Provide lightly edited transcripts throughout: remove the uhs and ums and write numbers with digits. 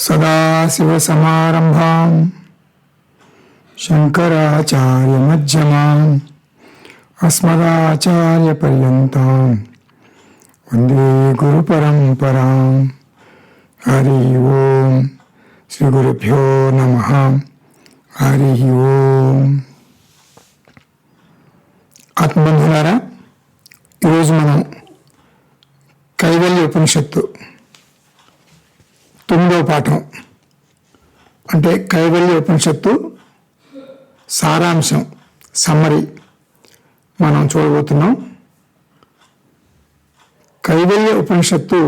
సదాశివసమారంభాం శంకరాచార్యమధ్యమాం అస్మదాచార్యపర్యంతం వందే గురుపరంపరాం. హరి ఓం. శ్రీ గురుభ్యో నమః. హరి ఓం. ఆత్మబంధులారా, ఈరోజు మనం కైవల్య ఉపనిషత్తు 9వ పాఠం అంటే కైవల్య ఉపనిషత్తు సారాంశం, సమ్మరీ మనం చూడబోతున్నాం. కైవల్య ఉపనిషత్తు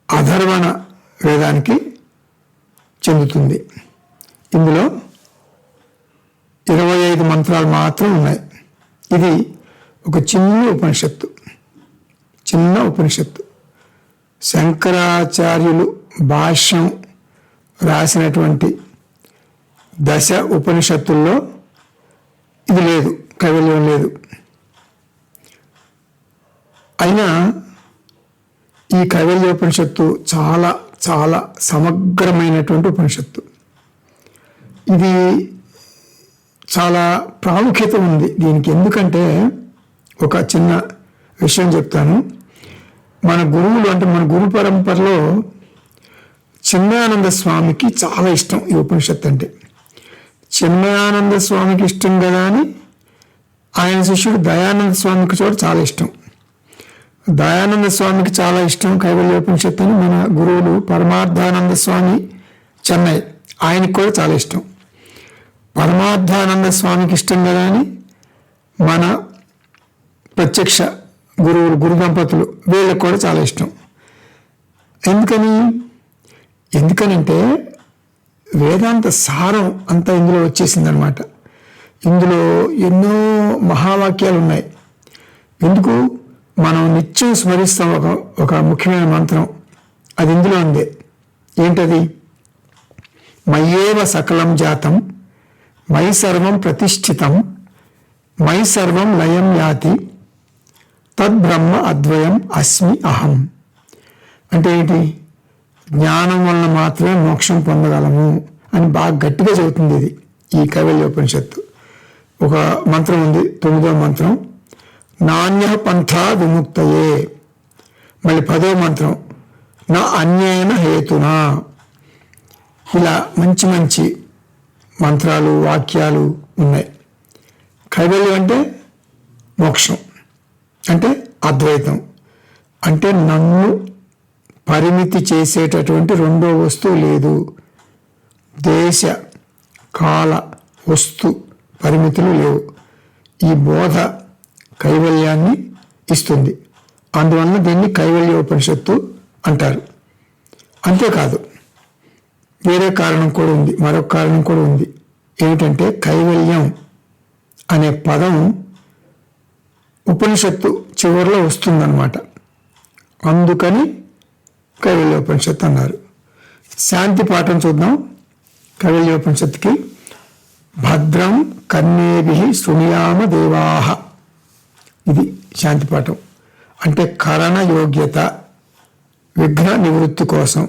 అధర్వణ వేదానికి చెందుతుంది. ఇందులో 25 మంత్రాలు మాత్రం ఉన్నాయి. ఇది ఒక చిన్న ఉపనిషత్తు. శంకరాచార్యులు భాష్యం రాసినటువంటి 10 ఉపనిషత్తుల్లో ఇది లేదు, కైవల్యం లేదు. అయినా ఈ కైవల్య ఉపనిషత్తు చాలా చాలా సమగ్రమైనటువంటి ఉపనిషత్తు. ఇది చాలా ప్రాముఖ్యత ఉంది దీనికి. ఎందుకంటే ఒక చిన్న విషయం చెప్తాను. మన గురువులు అంటే మన గురు పరంపరలో చిన్మయానంద స్వామికి చాలా ఇష్టం ఈ ఉపనిషత్తు అంటే. చిన్మయానంద స్వామికి ఇష్టం కదా అని ఆయన శిష్యుడు దయానంద స్వామికి కూడా చాలా ఇష్టం. దయానంద స్వామికి చాలా ఇష్టం కైవల్య ఉపనిషత్తు అని మన గురువులు పరమార్థానంద స్వామి చెన్నై, ఆయనకి కూడా చాలా ఇష్టం. పరమార్థానంద స్వామికి ఇష్టం కదా అని మన ప్రత్యక్ష గురువులు, గురు దంపతులు, వీళ్ళకి కూడా చాలా ఇష్టం. ఎందుకనంటే వేదాంత సారం అంతా ఇందులో వచ్చేసిందనమాట. ఇందులో ఎన్నో మహావాక్యాలు ఉన్నాయి. ఎందుకు మనం నిత్యం స్మరిస్తాం ఒక ముఖ్యమైన మంత్రం, అది ఇందులో ఉంది. ఏంటది? మయ్యేవ సకలం జాతం మయి సర్వం ప్రతిష్ఠితం మయి సర్వం లయం యాతి తద్బ్రహ్మ అద్వయం అస్మి అహం. అంటే ఏంటి? జ్ఞానం వలన మాత్రమే మోక్షం పొందగలము అని బాగా గట్టిగా చెబుతుంది ఇది ఈ కైవల్య ఉపనిషత్తు. ఒక మంత్రం ఉంది, 9వ మంత్రం, నాణ్య పంథా విముక్తయే. మళ్ళీ 10వ మంత్రం, నా అన్యేన హేతునా. ఇలా మంచి మంచి మంత్రాలు, వాక్యాలు ఉన్నాయి. కైవల్యం అంటే మోక్షం, అంటే అద్వైతం, అంటే నన్ను పరిమితి చేసేటటువంటి రెండో వస్తువు లేదు. దేశ కాల వస్తు పరిమితులు లేవు. ఈ బోధ కైవల్యాన్ని ఇస్తుంది. అందువలన దీన్ని కైవల్య ఉపనిషత్తు అంటారు. అంతేకాదు, వేరే కారణం కూడా ఉంది, మరొక కారణం కూడా ఉంది. ఏమిటంటే కైవల్యం అనే పదం ఉపనిషత్తు చివరిలో వస్తుందన్నమాట. అందుకని కైవల్యోపనిషత్తు అన్నారు. శాంతి పాఠం చూద్దాం. కైవల్యోపనిషత్తుకి భద్రం కన్నేభి శృణుయామ దేవాహ, ఇది శాంతి పాఠం. అంటే కరణ యోగ్యత, విఘ్న నివృత్తి కోసం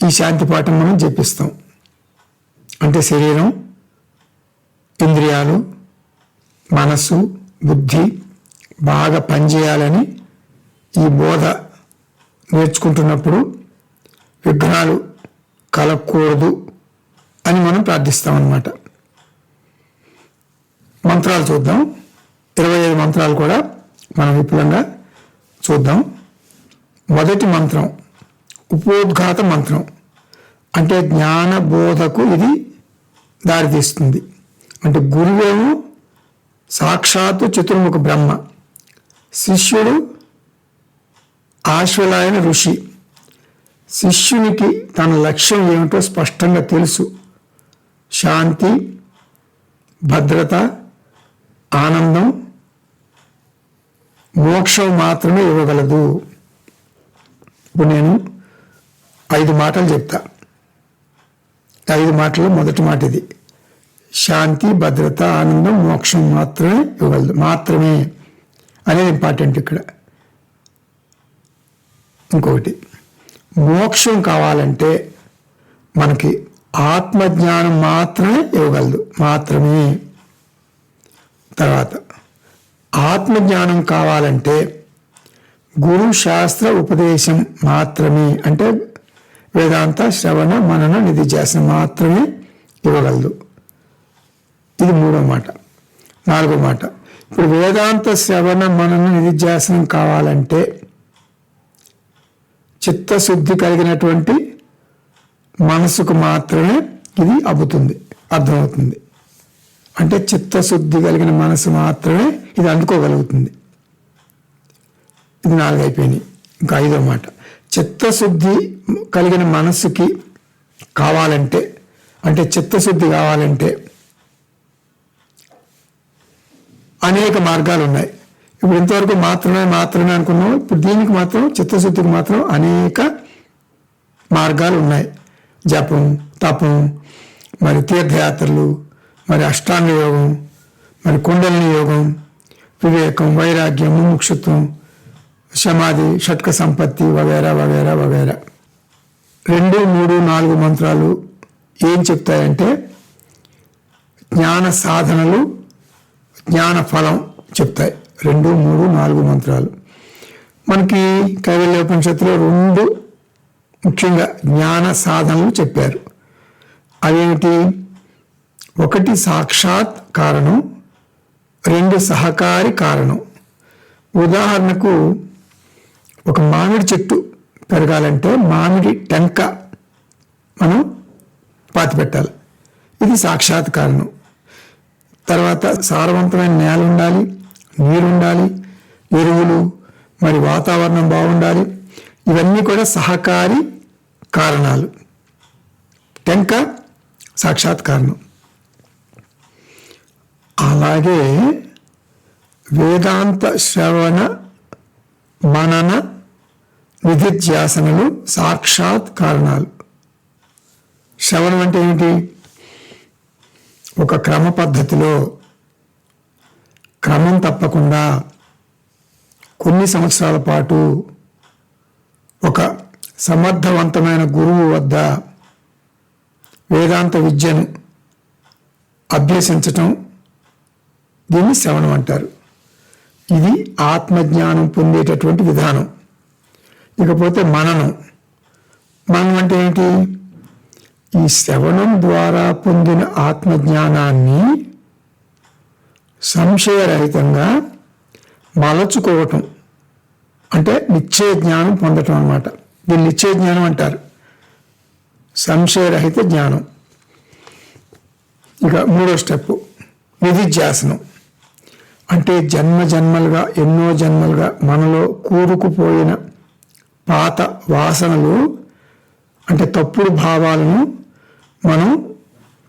ఈ శాంతి పాఠం మనం జపిస్తాం. అంటే శరీరం, ఇంద్రియాలు, మనస్సు, బుద్ధి బాగా పనిచేయాలని ఈ బోధ నేర్చుకుంటున్నప్పుడు విఘ్నాలు కలగకూడదు అని మనం ప్రార్థిస్తామన్నమాట. మంత్రాలు చూద్దాం. 25 మంత్రాలు కూడా మనం విపులంగా చూద్దాం. మొదటి మంత్రం ఉపోద్ఘాత మంత్రం. అంటే జ్ఞాన బోధకు ఇది దారితీస్తుంది. అంటే గురువేమో సాక్షాత్తు చతుర్ముఖ బ్రహ్మ, శిష్యుడు ఆశ్వలాయన ఋషి. శిష్యునికి తన లక్ష్యం ఏమిటో స్పష్టంగా తెలుసు. శాంతి, భద్రత, ఆనందం, మోక్షం మాత్రమే ఇవ్వగలదు. ఇప్పుడు నేను 5 మాటలు చెప్తా. 5 మాటల్లో మొదటి మాట ఇది. శాంతి, భద్రత, ఆనందం, మోక్షం మాత్రమే ఇవ్వగలదు. మాత్రమే అనేది ఇంపార్టెంట్ ఇక్కడ. ఇంకొకటి, మోక్షం కావాలంటే మనకి ఆత్మజ్ఞానం మాత్రమే ఇవ్వగలదు, మాత్రమే. తర్వాత ఆత్మజ్ఞానం కావాలంటే గురు శాస్త్ర ఉపదేశం మాత్రమే, అంటే వేదాంత శ్రవణ మనన నిధిధ్యాసనం మాత్రమే ఇవ్వగలదు. ఇది 3వ మాట. 4వ మాట, ఇప్పుడు వేదాంత శ్రవణ మనన నిధిధ్యాసనం కావాలంటే చిత్తశుద్ధి కలిగినటువంటి మనసుకు మాత్రమే ఇది అర్థమవుతుంది. అంటే చిత్తశుద్ధి కలిగిన మనసు మాత్రమే ఇది అందుకోగలుగుతుంది. ఇది 4 అయిపోయినాయి. ఇంకా 5వ మాట, చిత్తశుద్ధి కలిగిన మనసుకి కావాలంటే, అంటే చిత్తశుద్ధి కావాలంటే అనేక మార్గాలు ఉన్నాయి. ఇప్పుడు ఇంతవరకు మాత్రమే అనుకున్నాం. ఇప్పుడు దీనికి మాత్రం చిత్తశుద్ధికి మాత్రం అనేక మార్గాలు ఉన్నాయి. జపం, తపం, మరి తీర్థయాత్రలు, మరి అష్టాంగ యోగం, మరి కుండలిని యోగం, వివేకం, వైరాగ్యం, ముముక్షుత్వం, సమాధి, షట్క సంపత్తి వగైరా వగైరా వగైరా. 2, 3, 4 మంత్రాలు ఏం చెప్తాయంటే జ్ఞాన సాధనలు, జ్ఞాన ఫలం చెప్తాయి. 2, 3, 4 మంత్రాలు. మనకి కైవల్యోపనిషత్తులో 2 ముఖ్యంగా జ్ఞాన సాధనలు చెప్పారు. అవేమిటి? 1 సాక్షాత్ కారణం, 2 సహకారి కారణం. ఉదాహరణకు ఒక మామిడి చెట్టు పెరగాలంటే మామిడి టెంక మనం పాతి పెట్టాలి, ఇది సాక్షాత్ కారణం. తర్వాత సారవంతమైన నేల ఉండాలి, నీరు ఉండాలి, ఎరువులు, మరి వాతావరణం బాగుండాలి. ఇవన్నీ కూడా సహకారి కారణాలు. టెంక సాక్షాత్ కారణం. అలాగే వేదాంత శ్రవణ మనన నిధిధ్యాసనలు సాక్షాత్ కారణాలు. శ్రవణం అంటే ఏమిటి? ఒక క్రమ పద్ధతిలో క్రమం తప్పకుండా కొన్ని సంవత్సరాల పాటు ఒక సమర్థవంతమైన గురువు వద్ద వేదాంత విద్యను అభ్యసించటం, దీన్ని శ్రవణం అంటారు. ఇది ఆత్మజ్ఞానం పొందేటటువంటి విధానం. ఇకపోతే మననం. మననం అంటే ఏంటి? ఈ శ్రవణం ద్వారా పొందిన ఆత్మజ్ఞానాన్ని సంశయరహితంగా మలచుకోవటం, అంటే నిశ్చయ జ్ఞానం పొందటం అన్నమాట. దీన్ని నిశ్చయ జ్ఞానం అంటారు, సంశయరహిత జ్ఞానం. ఇక 3వ స్టెప్ నిధిధ్యాసనం. అంటే జన్మలుగా ఎన్నో జన్మలుగా మనలో కూరుకుపోయిన పాత వాసనలు, అంటే తప్పుడు భావాలను మనం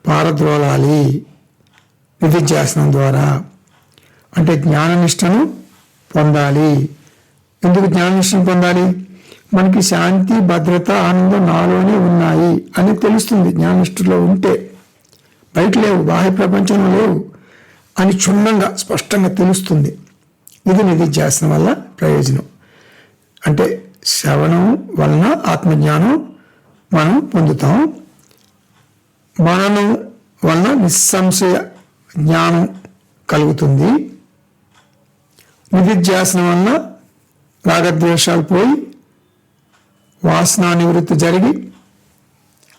పారద్రోలాలి నిధిధ్యాసనం ద్వారా. అంటే జ్ఞాననిష్టను పొందాలి. ఎందుకు జ్ఞాననిష్టను పొందాలి? మనకి శాంతి, భద్రత, ఆనందం నాలోనే ఉన్నాయి అని తెలుస్తుంది. జ్ఞాననిష్టలో ఉంటే బయట లేవు, బాహ్య ప్రపంచంలో లేవు అని క్షుణ్ణంగా స్పష్టంగా తెలుస్తుంది. ఇది నిధిధ్యాసనం వల్ల ప్రయోజనం. అంటే శ్రవణం వలన ఆత్మజ్ఞానం మనం పొందుతాం. మననం వలన నిస్సంశయ జ్ఞానం కలుగుతుంది. నిధిధ్యాసనం వలన రాగద్వేషాలు పోయి వాసనా నివృత్తి జరిగి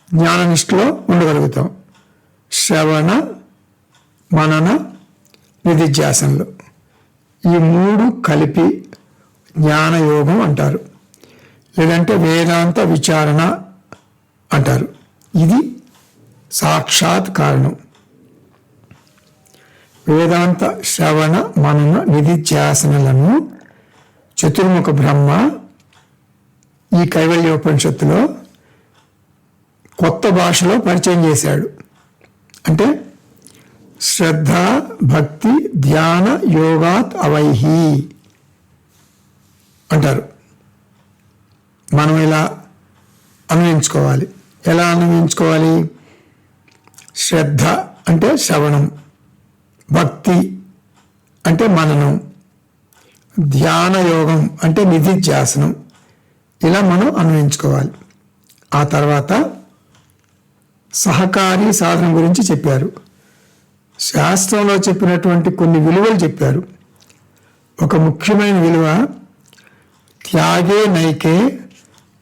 జ్ఞాననిష్టలో ఉండగలుగుతాం. శ్రవణ మనన నిధిధ్యాసనలు ఈ 3 కలిపి జ్ఞానయోగం అంటారు, లేదంటే వేదాంత విచారణ అంటారు. ఇది సాక్షాత్ కారణం. వేదాంత శ్రవణ మనన నిధిధ్యాసనలను చతుర్ముఖ బ్రహ్మ ఈ కైవల్యోపనిషత్తులో కొత్త భాషలో పరిచయం చేశాడు. అంటే శ్రద్ధ, భక్తి, ధ్యాన యోగాత్ అవైహి అంటారు. మనం ఇలా అన్వయించుకోవాలి. ఎలా అన్వయించుకోవాలి? శ్రద్ధ అంటే శ్రవణం, భక్తి అంటే మననం, ధ్యాన యోగం అంటే నిధిధ్యాసనం, ఇలా మనం అన్వయించుకోవాలి. ఆ తర్వాత సహకారి సాధన గురించి చెప్పారు. శాస్త్రంలో చెప్పినటువంటి కొన్ని విలువలు చెప్పారు. ఒక ముఖ్యమైన విలువ త్యాగే నైకే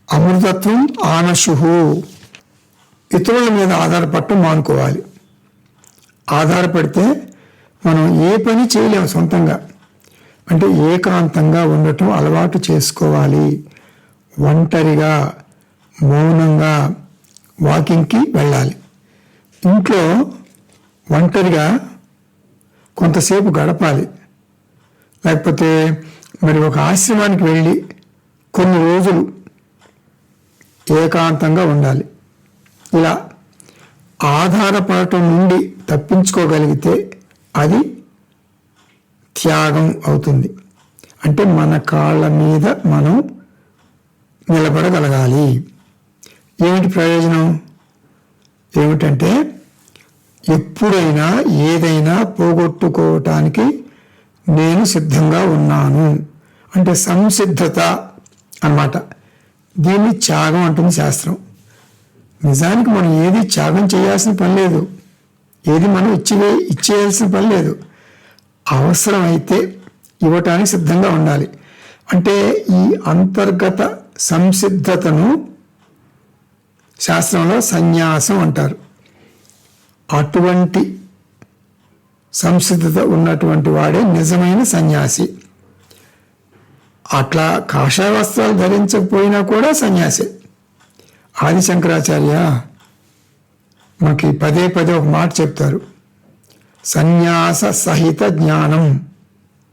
అమృతత్వం ఆనశుహు. ఇతరుల మీద ఆధారపడటం మానుకోవాలి. ఆధారపడితే మనం ఏ పని చేయలేము సొంతంగా. అంటే ఏకాంతంగా ఉండటం అలవాటు చేసుకోవాలి. ఒంటరిగా మౌనంగా వాకింగ్కి వెళ్ళాలి. ఇంట్లో ఒంటరిగా కొంతసేపు గడపాలి. లేకపోతే మరి ఒక ఆశ్రమానికి వెళ్ళి కొన్ని రోజులు ఏకాంతంగా ఉండాలి. ఇలా ఆధారపడటం నుండి తప్పించుకోగలిగితే అది త్యాగం అవుతుంది. అంటే మన కాళ్ళ మీద మనం నిలబడగలగాలి. ఏమిటి ప్రయోజనం? ఏమిటంటే ఎప్పుడైనా ఏదైనా పోగొట్టుకోవటానికి నేను సిద్ధంగా ఉన్నాను అంటే సంసిద్ధత అన్నమాట. దీన్ని త్యాగం అంటుంది శాస్త్రం. నిజానికి మనం ఏది త్యాగం చేయాల్సిన పని లేదు, ఏది మనం ఇచ్చేయాల్సిన పని లేదు. అవసరమైతే ఇవ్వటానికి సిద్ధంగా ఉండాలి. అంటే ఈ అంతర్గత సంసిద్ధతను శాస్త్రంలో సన్యాసం అంటారు. అటువంటి సంసిద్ధత ఉన్నటువంటి వాడే నిజమైన సన్యాసి. అట్లా కాషాయ వస్త్రాలు ధరించకపోయినా కూడా సన్యాసి. ఆది శంకరాచార్య మనకి పదే పదే ఒక మాట చెప్తారు. సన్యాస సహిత జ్ఞానం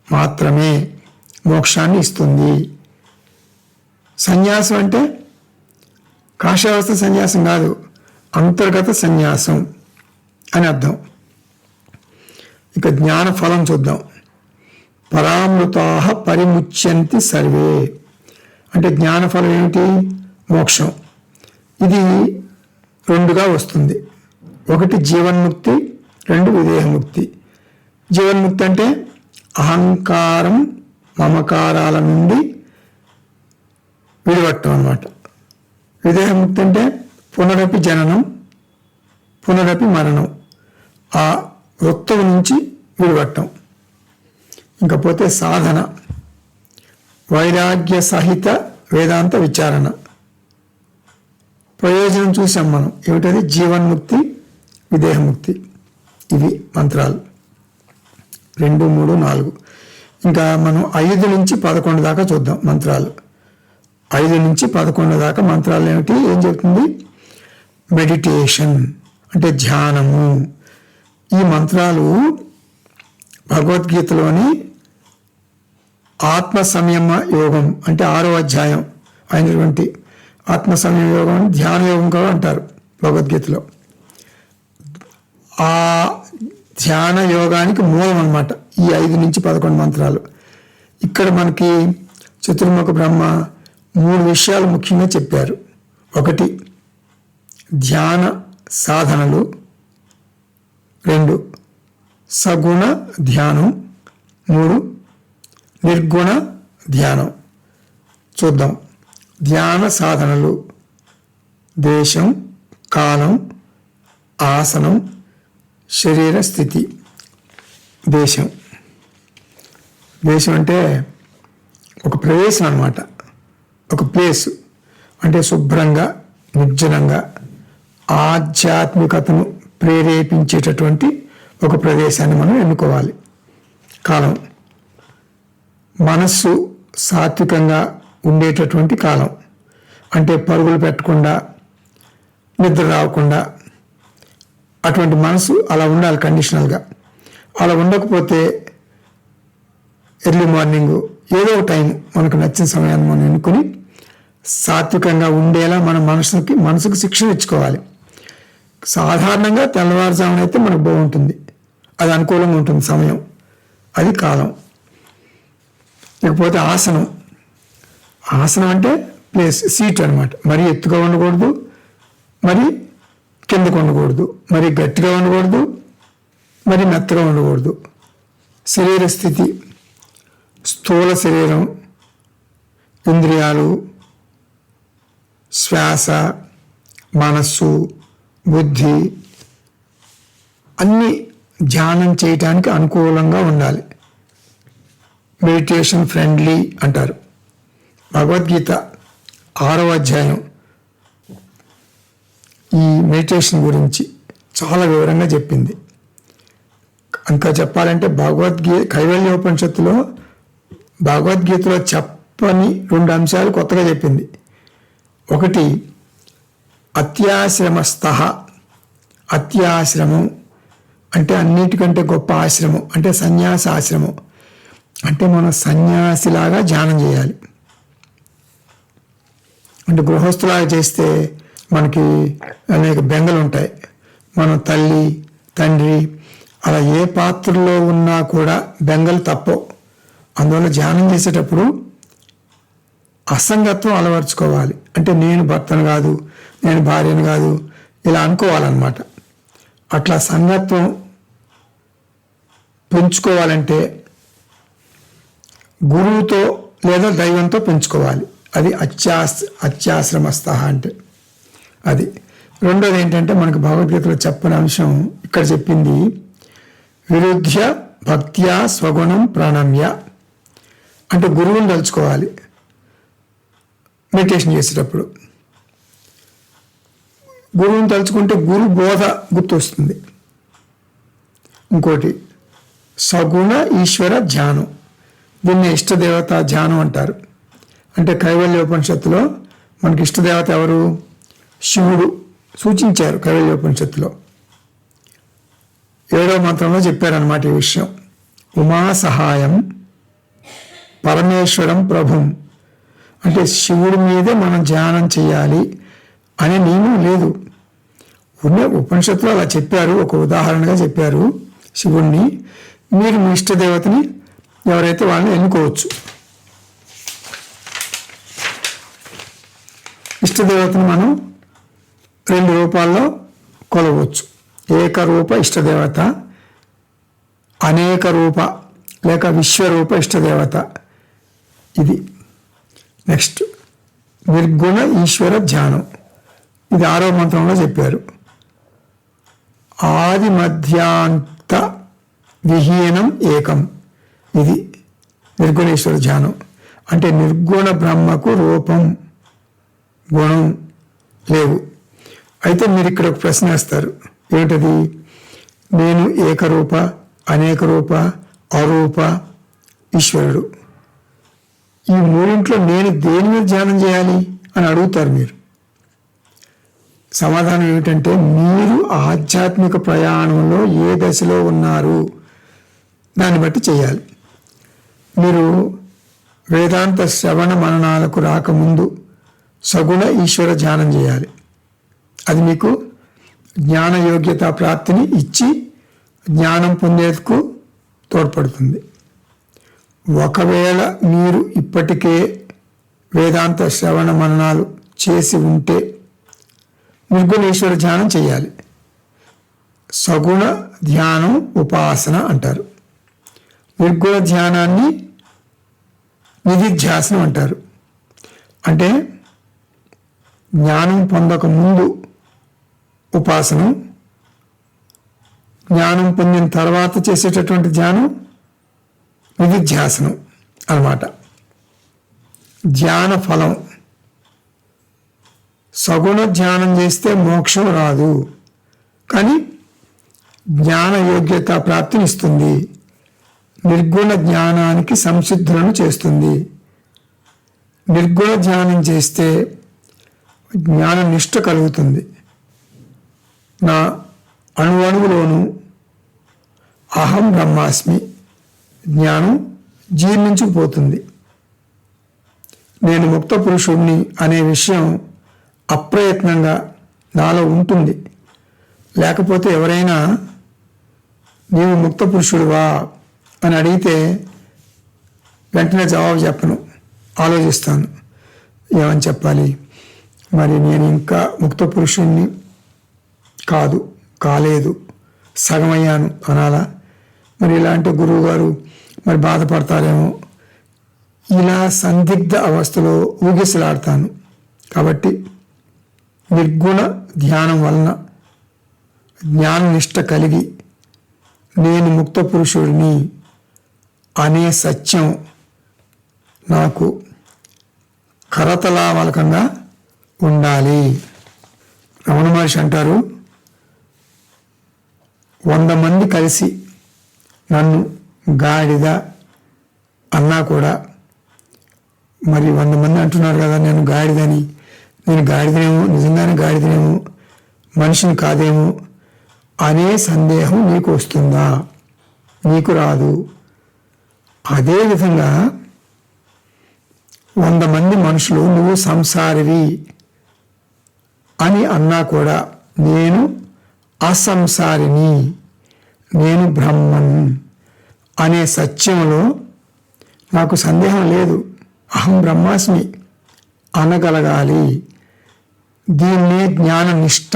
మాత్రమే మోక్షాన్ని ఇస్తుంది. సన్యాసం అంటే కాషాయవస్త్ర సన్యాసం కాదు, అంతర్గత సన్యాసం అని అర్థం. ఇక జ్ఞాన ఫలం చూద్దాం. పరామృతాః పరిముచ్యంతి సర్వే. అంటే జ్ఞానఫలం ఏమిటి? మోక్షం. ఇది రెండుగా వస్తుంది. ఒకటి జీవన్ముక్తి, రెండు విదేహముక్తి. జీవన్ముక్తి అంటే అహంకారం మమకారాల నుండి విడిపట్టడం అన్నమాట. విదేహముక్తి అంటే పునరపి జననం పునరపి మరణం, ఆ వృత్తం నుంచి విడిపట్టడం. ఇంకపోతే సాధన, వైరాగ్య సహిత వేదాంత విచారణ. ప్రయోజనం చూసాం మనం. ఏమిటది? జీవన్ముక్తి, విదేహముక్తి. ఇవి మంత్రాలు 2, 3, 4. ఇంకా మనం 5 నుంచి 11 దాకా చూద్దాం మంత్రాలు. 5 నుంచి 11 దాకా మంత్రాలు ఏమిటి? ఏం చెప్తుంది? మెడిటేషన్ అంటే ధ్యానము. ఈ మంత్రాలు భగవద్గీతలోని ఆత్మ సంయమ యోగం అంటే 6వ అధ్యాయం అయినటువంటి ఆత్మ సంయమ యోగం ధ్యాన యోగం కూడా అంటారు భగవద్గీతలో. ఆ ధ్యాన యోగానికి మూలం అన్నమాట ఈ 5 నుంచి 11 మంత్రాలు. ఇక్కడ మనకి చతుర్ముఖ బ్రహ్మ 3 విషయాలు ముఖ్యంగా చెప్పారు. ఒకటి ధ్యాన సాధనలు, 2 సగుణ ధ్యానం, 3 నిర్గుణ ధ్యానం. చూద్దాం. ధ్యాన సాధనలు దేశం, కాలం, ఆసనం, శరీర స్థితి. దేశం అంటే ఒక ప్రదేశం అన్నమాట, ఒక ప్లేసు. అంటే శుభ్రంగా నిర్జనంగా ఆధ్యాత్మికతను ప్రేరేపించేటటువంటి ఒక ప్రదేశాన్ని మనం ఎన్నుకోవాలి. కాలం మనస్సు సాత్వికంగా ఉండేటటువంటి కాలం. అంటే పరుగులు పెట్టకుండా, నిద్ర రాకుండా అటువంటి మనసు అలా ఉండాలి కండిషనల్గా. అలా ఉండకపోతే ఎర్లీ మార్నింగ్ ఏదో ఒక టైం మనకు నచ్చిన సమయాన్ని మనం ఎన్నుకొని సాత్వికంగా ఉండేలా మన మనసుకు శిక్షణ ఇచ్చుకోవాలి. సాధారణంగా తెల్లవారుజామున అయితే మనకు బాగుంటుంది, అది అనుకూలంగా ఉంటుంది సమయం, అది కాలం. ఇకపోతే ఆసనం. ఆసనం అంటే ప్లేస్, సీట్ అనమాట. మరీ ఎత్తుగా ఉండకూడదు, మరి కిందకు ఉండకూడదు, మరి గట్టిగా ఉండకూడదు, మరి మెత్తగా ఉండకూడదు. శరీర స్థితి స్థూల శరీరం, ఇంద్రియాలు, శ్వాస, మనస్సు, బుద్ధి అన్నీ ధ్యానం చేయటానికి అనుకూలంగా ఉండాలి. మెడిటేషన్ ఫ్రెండ్లీ అంటారు. భగవద్గీత 6వ అధ్యాయం ఈ మెడిటేషన్ గురించి చాలా వివరంగా చెప్పింది. ఇంకా చెప్పాలంటే కైవల్యోపనిషత్తులో భగవద్గీతలో చెప్పని 2 అంశాలు కొత్తగా చెప్పింది. ఒకటి అత్యాశ్రమస్థః. అత్యాశ్రమం అంటే అన్నిటికంటే గొప్ప ఆశ్రమం, అంటే సన్యాస ఆశ్రమం. అంటే మనం సన్యాసిలాగా ధ్యానం చేయాలి. అంటే గృహస్థులాగా చేస్తే మనకి అనేక బెంగలు ఉంటాయి. మనం తల్లి, తండ్రి అలా ఏ పాత్రలో ఉన్నా కూడా బెంగలు తప్పవు. అందువల్ల ధ్యానం చేసేటప్పుడు అసంగత్వం అలవర్చుకోవాలి. అంటే నేను భర్తను కాదు, నేను భార్యను కాదు, ఇలా అనుకోవాలన్నమాట. అట్లా సంగత్వం పెంచుకోవాలంటే గురువుతో లేదా దైవంతో పెంచుకోవాలి. అది అత్యాశ్రమస్థ అంటే అది. రెండోది ఏంటంటే మనకు భగవద్గీతలో చెప్పని అంశం ఇక్కడ చెప్పింది, విరుధ్య భక్త్యా స్వగుణం ప్రణమ్య. అంటే గురువుని తలుచుకోవాలి మెడిటేషన్ చేసేటప్పుడు. గురువుని తలుచుకుంటే గురు బోధ గుర్తొస్తుంది. ఇంకోటి సగుణ ఈశ్వర ధ్యానం. దీన్ని ఇష్టదేవత ధ్యానం అంటారు. అంటే కైవల్యోపనిషత్తులో మనకి ఇష్టదేవత ఎవరు? శివుడు సూచించారు కైవల్యోపనిషత్తులో. 7వ మంత్రంలో చెప్పారన్నమాట ఈ విషయం. ఉమా సహాయం పరమేశ్వరం ప్రభుం. అంటే శివుడి మీదే మనం ధ్యానం చేయాలి అనే నియమం లేదు. ఉపనిషత్తులో అలా చెప్పారు, ఒక ఉదాహరణగా చెప్పారు శివుణ్ణి. మీరు మీ ఇష్టదేవతని ఎవరైతే వాళ్ళని ఎన్నుకోవచ్చు. ఇష్టదేవతను మనం 2 రూపాల్లో కొలవచ్చు. ఏకరూప ఇష్టదేవత, అనేక రూప లేక విశ్వరూప ఇష్టదేవత. ఇది నెక్స్ట్ నిర్గుణ ఈశ్వర ధ్యానం. ఇది 6వ మంత్రంలో చెప్పారు. ఆది మధ్యాంత విహీనం ఏకం. ఇది నిర్గుణేశ్వర ధ్యానం. అంటే నిర్గుణ బ్రహ్మకు రూపం, గుణం లేవు. అయితే మీరు ఇక్కడ ఒక ప్రశ్న వేస్తారు, ఏంటది? నేను ఏకరూప, అనేక రూప, అరూప ఈశ్వరుడు, ఈ 3 నేను దేని మీద ధ్యానం చేయాలి అని అడుగుతారు మీరు. సమాధానం ఏమిటంటే, మీరు ఆధ్యాత్మిక ప్రయాణంలో ఏ దశలో ఉన్నారు దాన్ని బట్టి చేయాలి. మీరు వేదాంత శ్రవణ మననాలకు రాకముందు సగుణ ఈశ్వర ధ్యానం చేయాలి. అది మీకు జ్ఞాన యోగ్యత ప్రాప్తిని ఇచ్చి జ్ఞానం పొందేందుకు తోడ్పడుతుంది. ఒకవేళ మీరు ఇప్పటికే వేదాంత శ్రవణ మననాలు చేసి ఉంటే నిర్గుణేశ్వర ధ్యానం చేయాలి. సగుణ ధ్యానం ఉపాసన అంటారు. నిర్గుణ ధ్యానాన్ని నిధిధ్యాసనం అంటారు. అంటే జ్ఞానం పొందక ముందు ఉపాసనం, జ్ఞానం పొందిన తర్వాత చేసేటటువంటి ధ్యానం నిధిధ్యాసనం అన్నమాట. ధ్యాన ఫలం, సగుణ ధ్యానం చేస్తే మోక్షం రాదు, కానీ జ్ఞాన యోగ్యత ప్రాప్తినిస్తుంది. నిర్గుణ జ్ఞానానికి సంసిద్ధులను చేస్తుంది. నిర్గుణ ధ్యానం చేస్తే జ్ఞాన నిష్ట కలుగుతుంది. నా అణువణువులోనూ అహం బ్రహ్మాస్మి జ్ఞానం జీర్ణించుకుపోతుంది. నేను ముక్త పురుషుణ్ణి అనే విషయం అప్రయత్నంగా నాలో ఉంటుంది. లేకపోతే ఎవరైనా నీవు ముక్త పురుషుడువా అని అడిగితే వెంటనే జవాబు చెప్పను, ఆలోచిస్తాను ఏమని చెప్పాలి. మరి నేను ఇంకా ముక్త పురుషుణ్ణి కాలేదు, సగమయ్యాను అనాలా? మరి ఇలాంటి గురువు గారు మరి బాధపడతారేమో, ఇలా సందిగ్ధ అవస్థలో ఊగిసలాడతాను. కాబట్టి నిర్గుణ ధ్యానం వలన జ్ఞాననిష్ట కలిగి నేను ముక్త పురుషుడిని అనే సత్యం నాకు కరతలామలకంగా ఉండాలి. రమణ మహర్షి అంటారు, 100 మంది కలిసి నన్ను గాడిద అన్నా కూడా, మరి 100 మంది అంటున్నారు కదా నేను గాడిదని, నేను గాడిదనేమో, నిజంగానే గాడిదనేమో, మనిషిని కాదేమో అనే సందేహం నీకు వస్తుందా? నీకు రాదు. అదేవిధంగా 100 మంది మనుషులు నువ్వు సంసారివి అని అన్నా కూడా నేను అసంసారిని, నేను బ్రహ్మన్ అనే సత్యంలో నాకు సందేహం లేదు. అహం బ్రహ్మాస్మి అనగలగాలి. దీన్నే జ్ఞాననిష్ట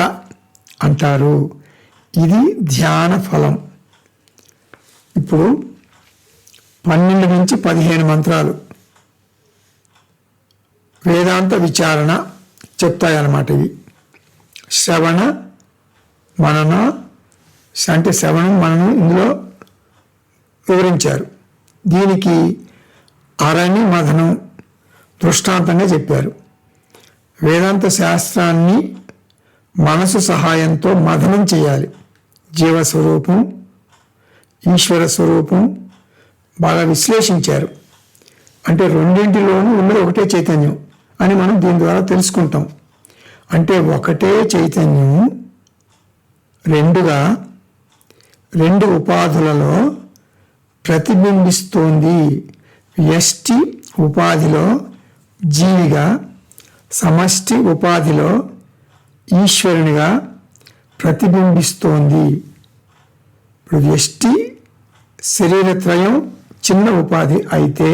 అంటారు. ఇది ధ్యాన ఫలం. ఇప్పుడు 12 నుంచి 15 మంత్రాలు వేదాంత విచారణ చెప్తాయన్నమాట. ఇవి శ్రవణ మనన, అంటే శ్రవణం మననం ఇందులో వివరించారు. దీనికి అరణి మథనం దృష్టాంతంగా చెప్పారు. వేదాంత శాస్త్రాన్ని మనసు సహాయంతో మథనం చేయాలి. జీవస్వరూపం, ఈశ్వర స్వరూపం బాగా విశ్లేషించారు. అంటే రెండింటిలోనూ ఉన్నది ఒకటే చైతన్యం అని మనం దీని ద్వారా తెలుసుకుంటాం. అంటే ఒకటే చైతన్యం రెండుగా, 2 ఉపాధులలో ప్రతిబింబిస్తోంది. వ్యష్టి ఉపాధిలో జీవిగా, సమష్టి ఉపాధిలో ఈశ్వరునిగా ప్రతిబింబిస్తోంది. ఇప్పుడు వ్యష్టి శరీరత్రయం చిన్న ఉపాధి అయితే,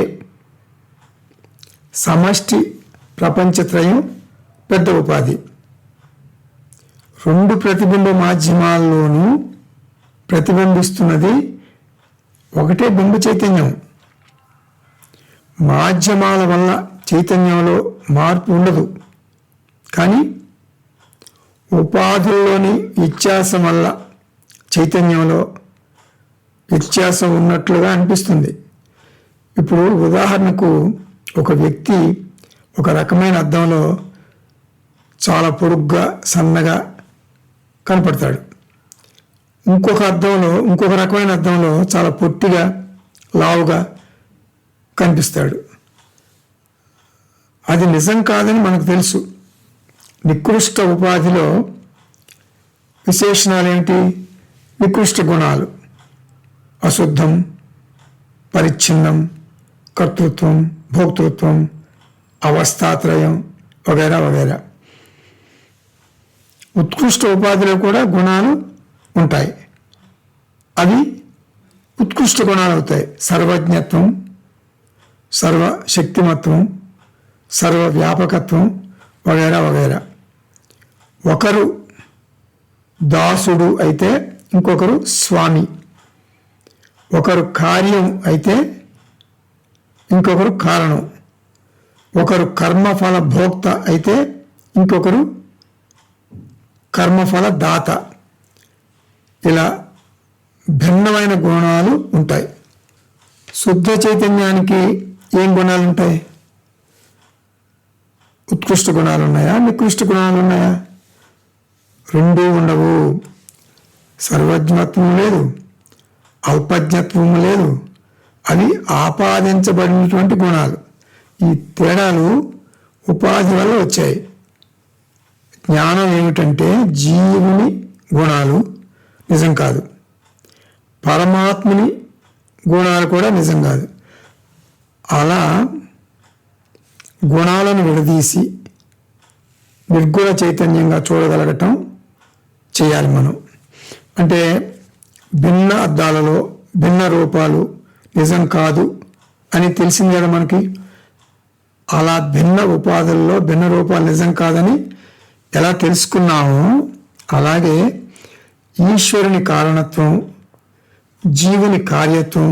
సమష్టి ప్రపంచత్రయం పెద్ద ఉపాధి. 2 ప్రతిబింబ మాధ్యమాల్లోనూ ప్రతిబింబిస్తున్నది ఒకటే బింబ చైతన్యం. మాధ్యమాల వల్ల చైతన్యంలో మార్పు ఉండదు, కానీ ఉపాధుల్లోని వ్యత్యాసం వల్ల చైతన్యంలో వ్యత్యాసం ఉన్నట్లుగా అనిపిస్తుంది. ఇప్పుడు ఉదాహరణకు ఒక వ్యక్తి ఒక రకమైన అద్దంలో చాలా పొడుగ్గా సన్నగా కనపడతాడు. ఇంకొక రకమైన అద్దంలో చాలా పొట్టిగా లావుగా కనిపిస్తాడు. అది నిజం కాదని మనకు తెలుసు. నికృష్ట ఉపాధిలో విశేషణాలు ఏమిటి? నికృష్ట గుణాలు: అశుద్ధం, పరిచ్ఛిన్నం, కర్తృత్వం, భోక్తృత్వం, అవస్థాత్రయం వగైరా వగైరా. ఉత్కృష్ట ఉపాధిలో కూడా గుణాలు ఉంటాయి. అవి ఉత్కృష్ట గుణాలు అవుతాయి. సర్వజ్ఞత్వం, సర్వశక్తిమత్వం, సర్వవ్యాపకత్వం వగైరా వగైరా. ఒకరు దాసుడు అయితే ఇంకొకరు స్వామి, ఒకరు కార్యం అయితే ఇంకొకరు కారణం, ఒకరు కర్మఫల భోక్త అయితే ఇంకొకరు కర్మఫల దాత. ఇలా భిన్నమైన గుణాలు ఉంటాయి. శుద్ధ చైతన్యానికి ఏం గుణాలు ఉంటాయి? ఉత్కృష్ట గుణాలు ఉన్నాయా, నికృష్ట గుణాలు ఉన్నాయా? రెండూ ఉండవు. సర్వజ్ఞత్వం లేదు, అల్పజ్ఞత్వం లేదు. అవి ఆపాదించబడినటువంటి గుణాలు. ఈ తేడాలు ఉపాధి వల్ల వచ్చాయి. జ్ఞానం ఏమిటంటే జీవుని గుణాలు నిజం కాదు, పరమాత్ముని గుణాలు కూడా నిజం కాదు. అలా గుణాలను విడదీసి నిర్గుణ చైతన్యంగా చూడగలగటం చేయాలి మనం. అంటే భిన్న అద్దాలలో భిన్న రూపాలు నిజం కాదు అని తెలిసింది కదా మనకి. అలా భిన్న ఉపాధుల్లో భిన్న రూపాలు నిజం కాదని ఎలా తెలుసుకున్నామో, అలాగే ఈశ్వరుని కారణత్వం, జీవుని కార్యత్వం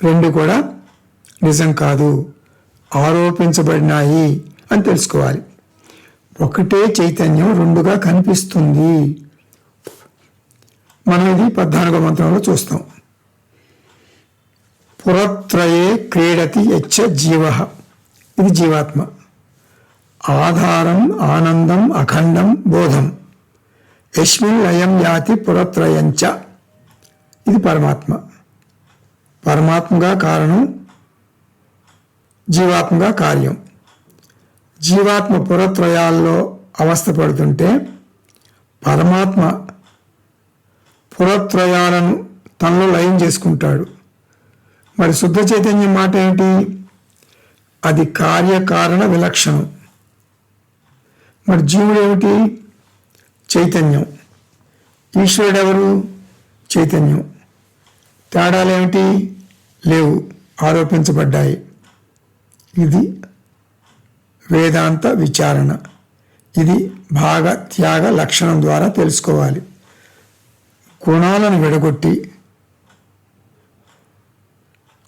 రెండు కూడా నిజం కాదు, ఆరోపించబడినాయి అని తెలుసుకోవాలి. ఒకటే చైతన్యం రెండుగా కనిపిస్తుంది. మనం ఇది 14వ మంత్రంలో చూస్తాం. పురత్రయే క్రీడతి యచ్చ జీవ, ఇది జీవాత్మ. ఆధారం ఆనందం అఖండం బోధం యస్మిన్ లయం యాతి పురత్రయంచ, ఇది పరమాత్మ. పరమాత్మగా కారణం, జీవాత్మగా కార్యం. జీవాత్మ పురత్రయాల్లో అవస్థపడుతుంటే పరమాత్మ పురత్రయాలను తనలో లయం చేసుకుంటాడు. మరి శుద్ధ చైతన్యం మాట ఏమిటి? అది కార్యకారణ విలక్షణం. మరి జీవుడు ఏమిటి? చైతన్యం. ఈశ్వరుడు ఎవరు? చైతన్యం. తేడాలేమిటి? లేవు, ఆరోపించబడ్డాయి. ఇది వేదాంత విచారణ. ఇది భాగ త్యాగ లక్షణం ద్వారా తెలుసుకోవాలి. గుణాలను విడగొట్టి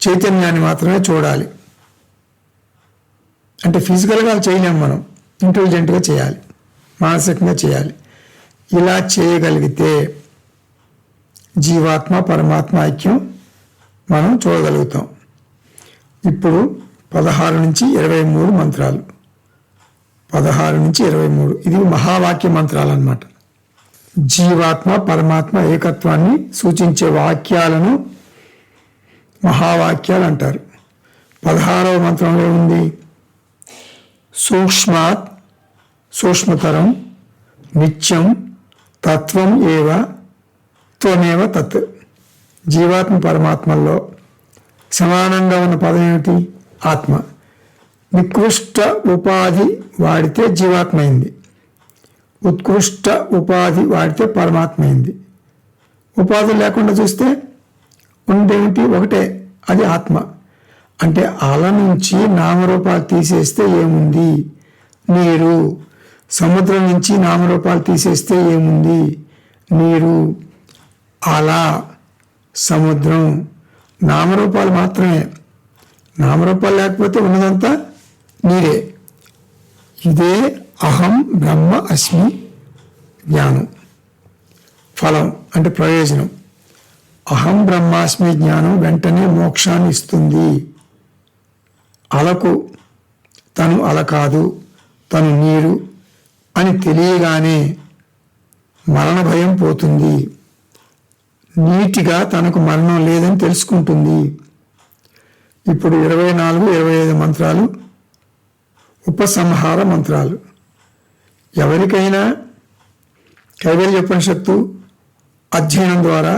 చైతన్యాన్ని మాత్రమే చూడాలి. అంటే ఫిజికల్గా చేయలేము మనం, ఇంటెలిజెంట్గా చేయాలి, మానసికంగా చేయాలి. ఇలా చేయగలిగితే జీవాత్మ పరమాత్మ ఐక్యం మనం చూడగలుగుతాం. ఇప్పుడు 16 నుంచి 23 మంత్రాలు. 16 నుంచి 23 ఇది మహావాక్య మంత్రాలు అన్నమాట. జీవాత్మ పరమాత్మ ఏకత్వాన్ని సూచించే వాక్యాలను మహావాక్యాలు అంటారు. 16వ మంత్రంలో ఉంది, సూక్ష్మాత్ సూక్ష్మతరం నిత్యం తత్వం ఏవ త్వమేవ తత్. జీవాత్మ పరమాత్మల్లో సమానంగా ఉన్న పదం ఏమిటి? ఆత్మ. నికృష్ట ఉపాధి వాడితే జీవాత్మ అయింది, ఉత్కృష్ట ఉపాధి వాడితే పరమాత్మ అయింది. ఉపాధి లేకుండా చూస్తే ఉండేమిటి? ఒకటే, అది ఆత్మ. అంటే అల నుంచి నామరూపాలు తీసేస్తే ఏముంది? నీరు. సముద్రం నుంచి నామరూపాలు తీసేస్తే ఏముంది? నీరు. అల, సముద్రం నామరూపాలు మాత్రమే. నామరూపాలు లేకపోతే ఉన్నదంతా నీరే. ఇదే అహం బ్రహ్మ అస్మి జ్ఞానం. ఫలం అంటే ప్రయోజనం. అహం బ్రహ్మాస్మి జ్ఞానం వెంటనే మోక్షాన్ని ఇస్తుంది. అలకు తను అల కాదు, తను నీరు అని తెలియగానే మరణ భయం పోతుంది. నీటిగా తనకు మరణం లేదని తెలుసుకుంటుంది. ఇప్పుడు 24, 25 మంత్రాలు ఉపసంహార మంత్రాలు. ఎవరికైనా కైవల్యోపనిషత్తు అధ్యయనం ద్వారా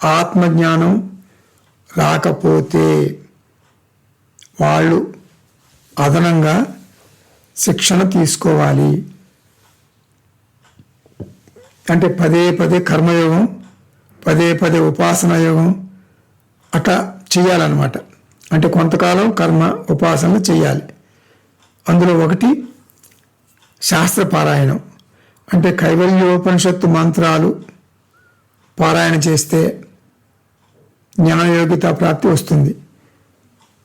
ఆత్మజ్ఞానం రాకపోతే వాళ్ళు అదనంగా శిక్షణ తీసుకోవాలి. అంటే పదే పదే కర్మయోగం, పదే పదే ఉపాసనా యోగం అట్లా చేయాలన్నమాట. అంటే కొంతకాలం కర్మ ఉపాసనలు చేయాలి. అందులో ఒకటి శాస్త్ర పారాయణం. అంటే కైవల్యోపనిషత్తు మంత్రాలు పారాయణ చేస్తే జ్ఞానయోగ్యత ప్రాప్తి వస్తుంది.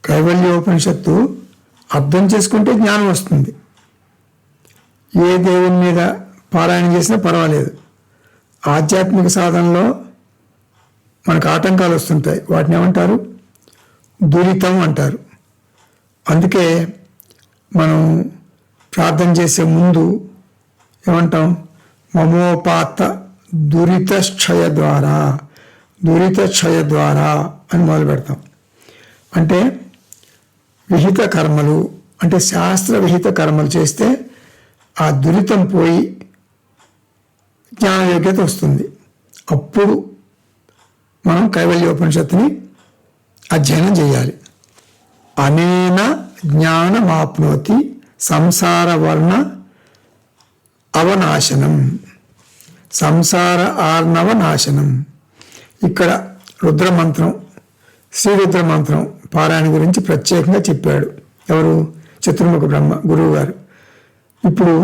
కైవల్యోపనిషత్తు అర్థం చేసుకుంటే జ్ఞానం వస్తుంది. ఏ దేవుని మీద పారాయణ చేసినా పర్వాలేదు. ఆధ్యాత్మిక సాధనలో మనకు ఆటంకాలు వస్తుంటాయి. వాటిని ఏమంటారు? దురితం అంటారు. అందుకే మనం ప్రార్థన చేసే ముందు ఏమంటాం? మమోపాత దురితక్షయ ద్వారా, దురితక్షయ ద్వారా అని మొదలు పెడతాం. అంటే విహిత కర్మలు, అంటే శాస్త్ర విహిత కర్మలు చేస్తే ఆ దురితం పోయి జ్ఞానయోగ్యత వస్తుంది. అప్పుడు మనం కైవల్యోపనిషత్తుని అధ్యయనం చేయాలి. అనేన జ్ఞానమాప్నోతి సంసార వర్ణ అవనాశనం, సంసార ఆర్ణవ నాశనం. ఇక్కడ రుద్రమంత్రం, శ్రీరుద్ర మంత్రం పారాయణ గురించి ప్రత్యేకంగా చెప్పాడు. ఎవరు? చతుర్ముఖ బ్రహ్మ గురువు గారు. ఇప్పుడు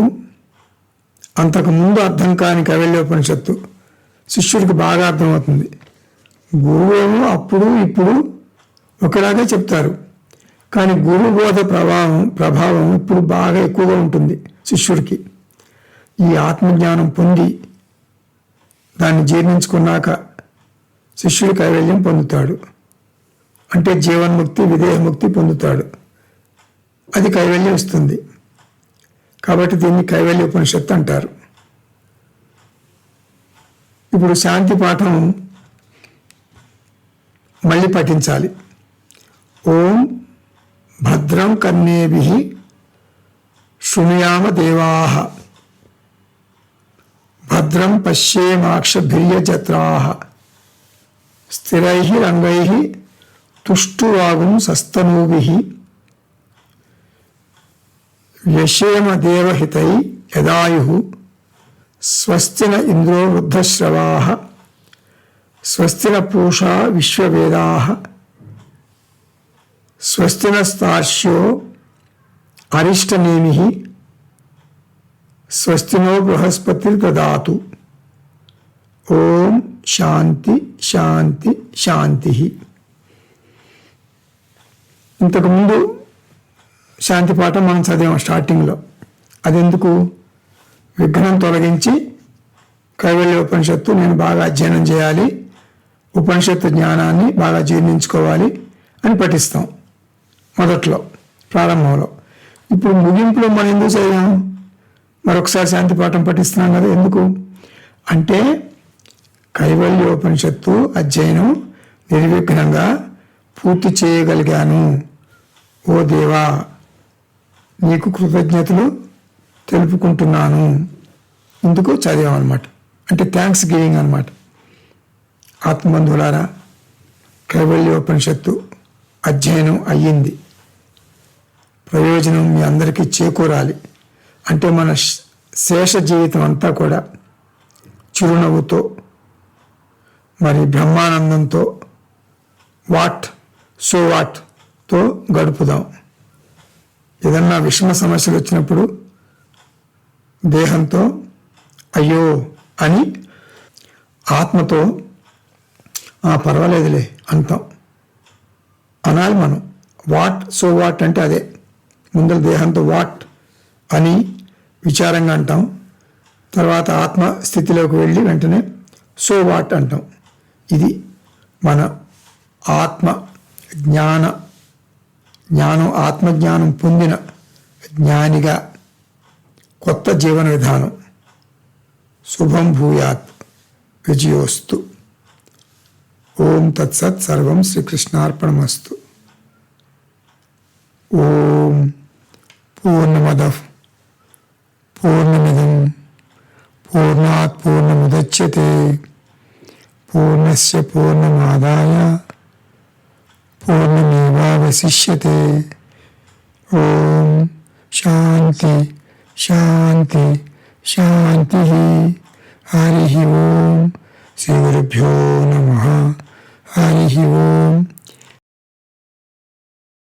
అంతకుముందు అర్థం కాని కైవల్యోపనిషత్తు శిష్యుడికి బాగా అర్థమవుతుంది. గురువు ఏమో అప్పుడు ఇప్పుడు ఒకలాగే చెప్తారు, కానీ గురు బోధ ప్రభావం ఇప్పుడు బాగా ఎక్కువగా ఉంటుంది శిష్యుడికి. ఈ ఆత్మజ్ఞానం పొంది దాన్ని జీర్ణించుకున్నాక శిష్యుడు కైవల్యం పొందుతాడు. అంటే జీవన్ముక్తి, విదేహముక్తి పొందుతాడు. అది కైవల్యం ఇస్తుంది. కాబట్టి దీన్ని కైవల్య ఉపనిషత్తు అంటారు. ఇప్పుడు శాంతి పాఠం మళ్ళీ పఠించాలి. ఓం భద్రం కర్ణేభిః శృణుయామ దేవాః భద్రం పశ్యేమాక్షభిర్యజత్రాః స్థిరైః తుష్టువాగుం సస్తనూభిః వ్యశేమ దేవహితై యదాయుః స్వస్తి న ఇంద్రో వృద్ధశ్రవాః స్వస్తి న పూషా విశ్వవేదాః స్వస్తి నస్తార్క్ష్యో అరిష్టనేమిః స్వస్తి నో బృహస్పతిర్దదాతు. ఓం శాంతి శాంతి శాంతి. ఇంతకుముందు శాంతి పాఠం మనం చదివాం స్టార్టింగ్లో. అదెందుకు? విఘ్నం తొలగించి కైవల్య ఉపనిషత్తు నేను బాగా అధ్యయనం చేయాలి, ఉపనిషత్తు జ్ఞానాన్ని బాగా జీర్ణించుకోవాలి అని పఠిస్తాం మొదట్లో, ప్రారంభంలో. ఇప్పుడు ముగింపులో మనం ఎందుకు చదివాం? మరొకసారి శాంతి పాఠం పఠిస్తున్నాం కదా. ఎందుకు అంటే కైవల్యోపనిషత్తు అధ్యయనం నిర్విఘ్నంగా పూర్తి చేయగలిగాను. ఓ దేవా, నీకు కృతజ్ఞతలు తెలుపుకుంటున్నాను. ఇందుకు చదివామన్నమాట. అంటే థ్యాంక్స్ గివింగ్ అన్నమాట. ఆత్మబంధువులారా, కైవల్యోపనిషత్తు అధ్యయనం అయ్యింది. ప్రయోజనం మీ అందరికీ చేకూరాలి. అంటే మన శేష జీవితం అంతా కూడా చిరునవ్వుతో, మరి బ్రహ్మానందంతో, వాట్తో గడుపుదాం. ఏదన్నా విషమ సమస్యలు వచ్చినప్పుడు దేహంతో అయ్యో అని, ఆత్మతో పర్వాలేదులే అంటాం, అనాలి మనం. వాట్ అంటే అదే. ముందర దేహంతో వాట్ అని విచారంగా అంటాం. తర్వాత ఆత్మ స్థితిలోకి వెళ్ళి వెంటనే వాట్ అంటాం. ఇది మన ఆత్మజ్ఞానం పొందిన జ్ఞానిగా కొత్త జీవన విధానం. శుభం భూయాత్. విజయోస్తు. ఓం తత్సత్. సర్వం శ్రీకృష్ణార్పణమస్తు. ఓం పూర్ణమదః పూర్ణమిదం పూర్ణాత్ పూర్ణముదచ్యతే పూర్ణస్య పూర్ణమాదాయ పూర్ణమేవావశిష్యతే. ఓం శాంతి శాంతి శాంతి. హరి ఓం. శ్రీ గురుభ్యో నమః. హరి ఓం.